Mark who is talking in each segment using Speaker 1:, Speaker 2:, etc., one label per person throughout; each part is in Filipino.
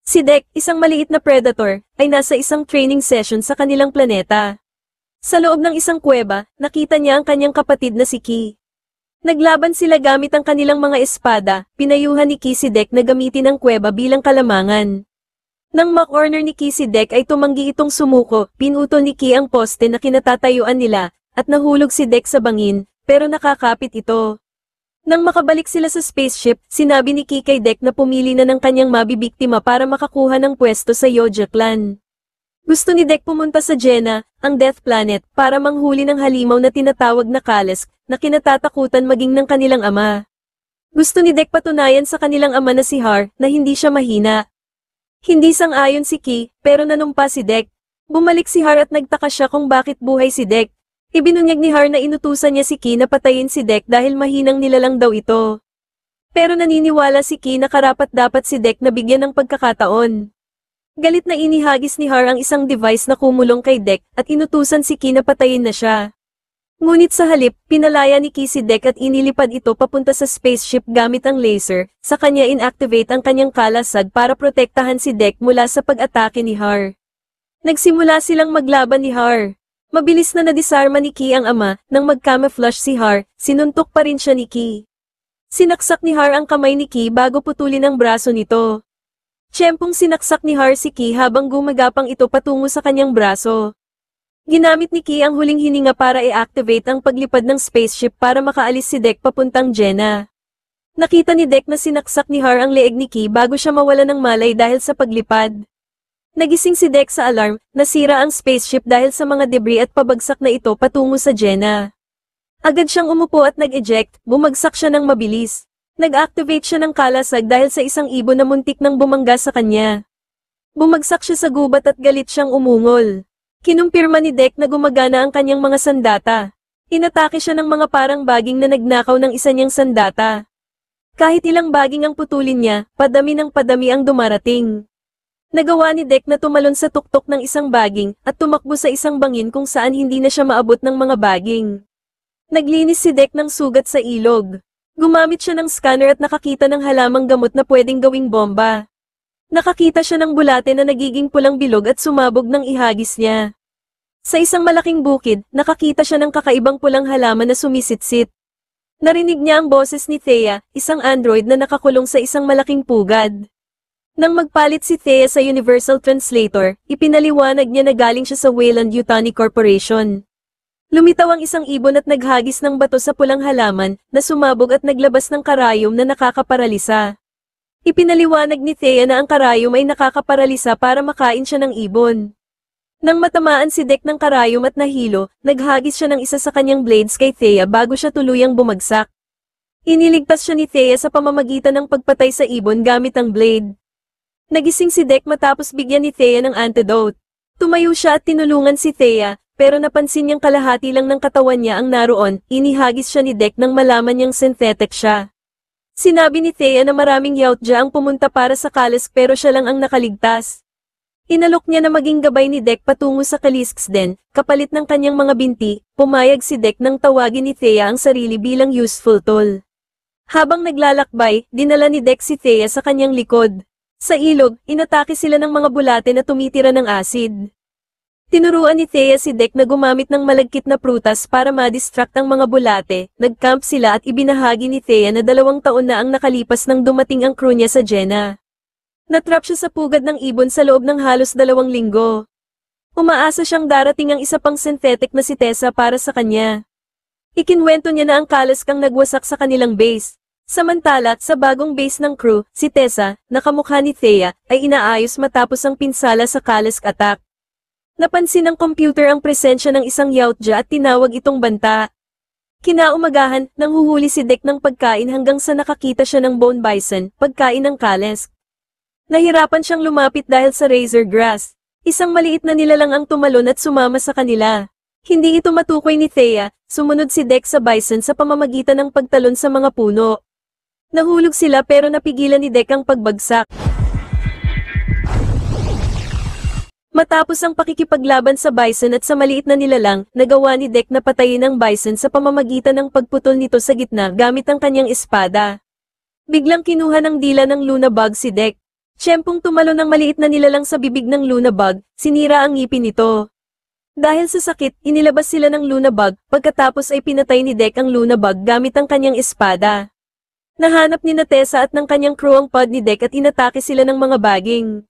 Speaker 1: Si Dek, isang maliit na predator, ay nasa isang training session sa kanilang planeta. Sa loob ng isang kuweba, nakita niya ang kanyang kapatid na si Ki. Naglaban sila gamit ang kanilang mga espada, pinayuhan ni Ki si Dek na gamitin ang kuweba bilang kalamangan. Nang ma-corner ni Ki si Dek ay tumanggi itong sumuko, pinutol ni Ki ang poste na kinatatayuan nila, at nahulog si Dek sa bangin, pero nakakapit ito. Nang makabalik sila sa spaceship, sinabi ni Ki kay Dek na pumili na ng kanyang mabibiktima para makakuha ng pwesto sa Yoja clan. Gusto ni Dek pumunta sa Jenna, ang Death Planet, para manghuli ng halimaw na tinatawag na Kalesk, na kinatatakutan maging ng kanilang ama. Gusto ni Dek patunayan sa kanilang ama na si Har, na hindi siya mahina. Hindi sang-ayon si Ki, pero nanumpa si Dek. Bumalik si Har at nagtaka siya kung bakit buhay si Dek. Ibinunyag ni Har na inutusan niya si Ki na patayin si Dek dahil mahinang nilalang daw ito. Pero naniniwala si Ki na karapat-dapat si Dek na bigyan ng pagkakataon. Galit na inihagis ni Har ang isang device na kumulong kay Dek at inutusan si Ki na patayin na siya. Ngunit sa halip, pinalaya ni Ki si Dek at inilipad ito papunta sa spaceship gamit ang laser, sa kanya inactivate ang kanyang kalasag para protektahan si Dek mula sa pag-atake ni Har. Nagsimula silang maglaban ni Har. Mabilis na nadisarma ni Ki ang ama, nang mag-camouflage si Har, sinuntok pa rin siya ni Ki. Sinaksak ni Har ang kamay ni Ki bago putulin ang braso nito. Tiyempong sinaksak ni Har si Ki habang gumagapang ito patungo sa kanyang braso. Ginamit ni Ki ang huling hininga para i-activate ang paglipad ng spaceship para makaalis si Dek papuntang Jenna. Nakita ni Dek na sinaksak ni Har ang leeg ni Ki bago siya mawala ng malay dahil sa paglipad. Nagising si Dek sa alarm, nasira ang spaceship dahil sa mga debris at pabagsak na ito patungo sa Jenna. Agad siyang umupo at nag-eject, bumagsak siya ng mabilis. Nag-activate siya ng kalasag dahil sa isang ibon na muntik nang bumangga sa kanya. Bumagsak siya sa gubat at galit siyang umungol. Kinumpirma ni Dek na gumagana ang kanyang mga sandata. Inatake siya ng mga parang baging na nagnakaw ng isa niyang sandata. Kahit ilang baging ang putulin niya, padami ng padami ang dumarating. Nagawa ni Dek na tumalon sa tuktok ng isang baging, at tumakbo sa isang bangin kung saan hindi na siya maabot ng mga baging. Naglinis si Dek ng sugat sa ilog. Gumamit siya ng scanner at nakakita ng halamang gamot na pwedeng gawing bomba. Nakakita siya ng bulate na nagiging pulang bilog at sumabog ng ihagis niya. Sa isang malaking bukid, nakakita siya ng kakaibang pulang halaman na sumisitsit. Narinig niya ang boses ni Thea, isang android na nakakulong sa isang malaking pugad. Nang magpalit si Thea sa Universal Translator, ipinaliwanag niya na galing siya sa Weyland-Yutani Corporation. Lumitaw ang isang ibon at naghagis ng bato sa pulang halaman, na sumabog at naglabas ng karayom na nakakaparalisa. Ipinaliwanag ni Thea na ang karayom ay nakakaparalisa para makain siya ng ibon. Nang matamaan si Dek ng karayom at nahilo, naghagis siya ng isa sa kanyang blades kay Thea bago siya tuluyang bumagsak. Iniligtas siya ni Thea sa pamamagitan ng pagpatay sa ibon gamit ang blade. Nagising si Dek matapos bigyan ni Thea ng antidote. Tumayo siya at tinulungan si Thea, pero napansin niyang kalahati lang ng katawan niya ang naroon, inihagis siya ni Dek nang malaman niyang synthetic siya. Sinabi ni Thea na maraming yautja ang pumunta para sa Kalesk pero siya lang ang nakaligtas. Inalok niya na maging gabay ni Dek patungo sa Kalisks din, kapalit ng kanyang mga binti, pumayag si Dek nang tawagin ni Thea ang sarili bilang useful tool. Habang naglalakbay, dinala ni Dek si Thea sa kanyang likod. Sa ilog, inatake sila ng mga bulate na tumitira ng acid. Tinuruan ni Thea si Dek na gumamit ng malagkit na prutas para ma-distract ang mga bulate, nag-camp sila at ibinahagi ni Thea na 2 taon na ang nakalipas nang dumating ang crew niya sa Jenna. Natrap siya sa pugad ng ibon sa loob ng halos 2 linggo. Umaasa siyang darating ang isa pang synthetic na si Tessa para sa kanya. Ikinwento niya na ang Kalesk ang nagwasak sa kanilang base. Samantala, sa bagong base ng crew, si Tessa, na kamukha ni Thea, ay inaayos matapos ang pinsala sa Kalesk attack. Napansin ng computer ang presensya ng isang yautja at tinawag itong banta. Kinaumagahan, nang huhuli si Dek ng pagkain hanggang sa nakakita siya ng bone bison, pagkain ng Kalesk. Nahirapan siyang lumapit dahil sa razor grass. Isang maliit na nilalang ang tumalon at sumama sa kanila. Hindi ito matukoy ni Thea, sumunod si Dek sa bison sa pamamagitan ng pagtalon sa mga puno. Nahulog sila pero napigilan ni Dek ang pagbagsak. Matapos ang pakikipaglaban sa bison at sa maliit na nilalang, nagawa ni Dek na patayin ang bison sa pamamagitan ng pagputol nito sa gitna gamit ang kanyang espada. Biglang kinuha ng dila ng Luna Bug si Deck. Tiyempong tumalo ng maliit na nilalang sa bibig ng Luna Bug, sinira ang ngipin nito. Dahil sa sakit, inilabas sila ng Luna Bug, pagkatapos ay pinatay ni Deck ang Luna Bug gamit ang kanyang espada. Nahanap ni Tessa at ng kanyang crew ang pod ni Deck at inatake sila ng mga baging.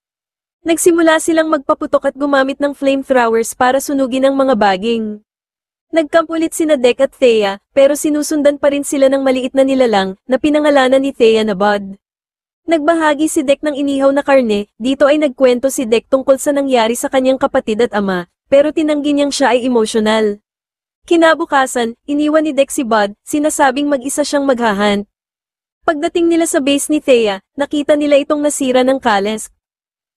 Speaker 1: Nagsimula silang magpaputok at gumamit ng flamethrowers para sunugin ang mga baging. Nagkamp ulit sina Deck at Thea, pero sinusundan pa rin sila ng maliit na nilalang, na pinangalanan ni Thea na Bud. Nagbahagi si Deck ng inihaw na karne, dito ay nagkwento si Deck tungkol sa nangyari sa kanyang kapatid at ama, pero tinanggi niyang siya ay emosyonal. Kinabukasan, iniwan ni Deck si Bud, sinasabing mag-isa siyang maghahunt. Pagdating nila sa base ni Thea, nakita nila itong nasira ng Kalesk.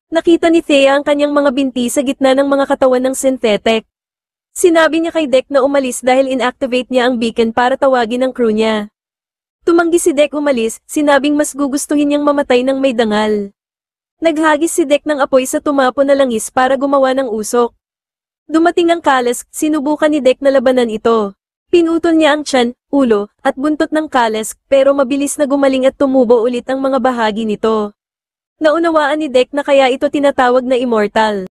Speaker 1: Nakita ni Thea ang kanyang mga binti sa gitna ng mga katawan ng synthetic. Sinabi niya kay Deck na umalis dahil inactivate niya ang beacon para tawagin ang crew niya. Tumanggi si Deck umalis, sinabing mas gugustuhin niyang mamatay ng may dangal. Naghagis si Deck ng apoy sa tumapo na langis para gumawa ng usok. Dumating ang Kalesk, sinubukan ni Deck na labanan ito. Pinutol niya ang tiyan, ulo, at buntot ng Kalesk, pero mabilis na gumaling at tumubo ulit ang mga bahagi nito. Naunawaan ni Deck na kaya ito tinatawag na immortal.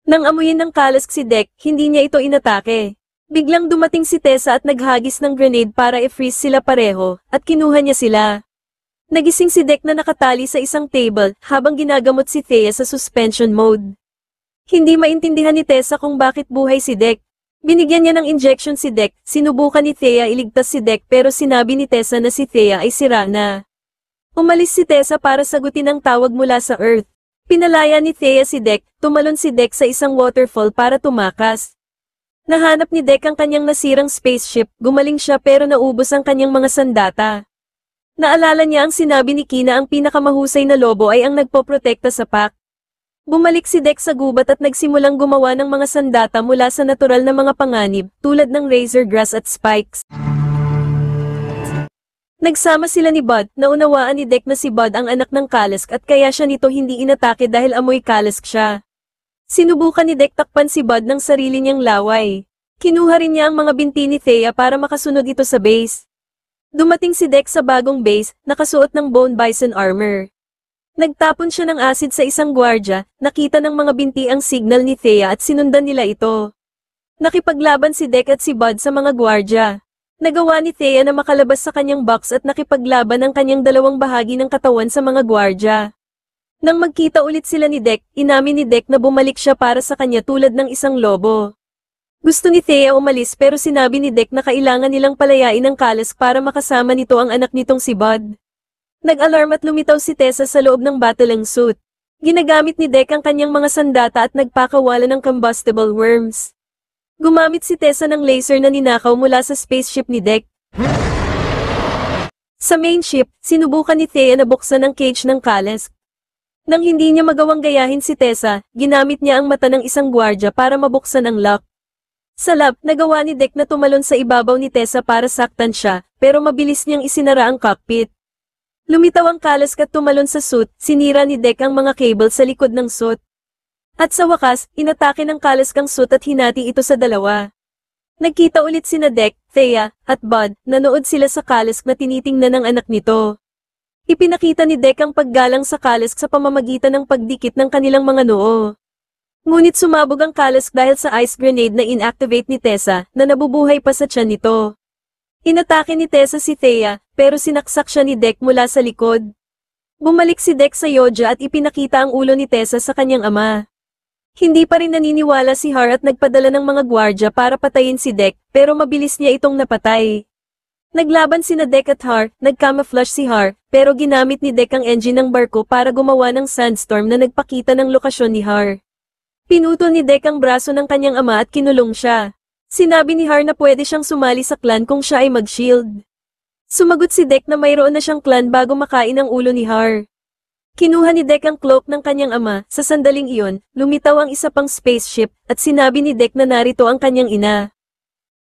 Speaker 1: Nang amuyin ng Kalesk si Deck, hindi niya ito inatake. Biglang dumating si Tessa at naghagis ng grenade para i-freeze sila pareho, at kinuha niya sila. Nagising si Deck na nakatali sa isang table, habang ginagamot si Thea sa suspension mode. Hindi maintindihan ni Tessa kung bakit buhay si Deck. Binigyan niya ng injection si Deck, sinubukan ni Thea iligtas si Deck pero sinabi ni Tessa na si Thea ay sira na. Umalis si Tessa para sagutin ang tawag mula sa Earth. Pinalaya ni Thea si Deck, tumalon si Deck sa isang waterfall para tumakas. Nahanap ni Deck ang kanyang nasirang spaceship, gumaling siya pero naubos ang kanyang mga sandata. Naalala niya ang sinabi ni Ki na ang pinakamahusay na lobo ay ang nagpoprotekta sa pack. Bumalik si Deck sa gubat at nagsimulang gumawa ng mga sandata mula sa natural na mga panganib, tulad ng razor grass at spikes. Nagsama sila ni Bud, naunawaan ni Deck na si Bud ang anak ng Kalesk at kaya siya nito hindi inatake dahil amoy Kalesk siya. Sinubukan ni Deck takpan si Bud ng sarili niyang laway. Kinuha rin niya ang mga binti ni Thea para makasunod ito sa base. Dumating si Deck sa bagong base, nakasuot ng bone bison armor. Nagtapon siya ng acid sa isang gwardya, nakita ng mga binti ang signal ni Thea at sinundan nila ito. Nakipaglaban si Deck at si Bud sa mga gwardya. Nagawa ni Thea na makalabas sa kanyang box at nakipaglaban ang kanyang dalawang bahagi ng katawan sa mga gwardya. Nang magkita ulit sila ni Deck, inamin ni Deck na bumalik siya para sa kanya tulad ng isang lobo. Gusto ni Thea umalis pero sinabi ni Deck na kailangan nilang palayain ang Kalesk para makasama nito ang anak nitong si Bud. Nag-alarm at lumitaw si Tessa sa loob ng battling suit. Ginagamit ni Deck ang kanyang mga sandata at nagpakawala ng combustible worms. Gumamit si Tessa ng laser na ninakaw mula sa spaceship ni Deck. Sa main ship, sinubukan ni Thea na buksan ang cage ng Kalesk. Nang hindi niya magawang gayahin si Tessa, ginamit niya ang mata ng isang gwardya para mabuksan ang lock. Sa lab, nagawa ni Deck na tumalon sa ibabaw ni Tessa para saktan siya, pero mabilis niyang isinara ang cockpit. Lumitaw ang Kalesk at tumalon sa suit, sinira ni Deck ang mga cable sa likod ng suit. At sa wakas, inatake ng Kalesk ang suit at hinati ito sa dalawa. Nagkita ulit sina Deck, Thea, at Bud, nanood sila sa Kalesk na tinitingnan ng anak nito. Ipinakita ni Deck ang paggalang sa Kalesk sa pamamagitan ng pagdikit ng kanilang mga noo. Ngunit sumabog ang Kalesk dahil sa ice grenade na inactivate ni Tessa, na nabubuhay pa sa tiyan nito. Inatake ni Tessa si Thea, pero sinaksak siya ni Deck mula sa likod. Bumalik si Deck sa Yoja at ipinakita ang ulo ni Tessa sa kanyang ama. Hindi pa rin naniniwala si Har at nagpadala ng mga gwardya para patayin si Deck, pero mabilis niya itong napatay. Naglaban sina Deck at Har, nag-camouflage si Har, pero ginamit ni Deck ang engine ng barko para gumawa ng sandstorm na nagpakita ng lokasyon ni Har. Pinutol ni Deck ang braso ng kanyang ama at kinulong siya. Sinabi ni Har na pwede siyang sumali sa clan kung siya ay mag-shield. Sumagot si Deck na mayroon na siyang clan bago makain ang ulo ni Har. Kinuha ni Deck ang cloak ng kanyang ama, sa sandaling iyon, lumitaw ang isa pang spaceship, at sinabi ni Deck na narito ang kanyang ina.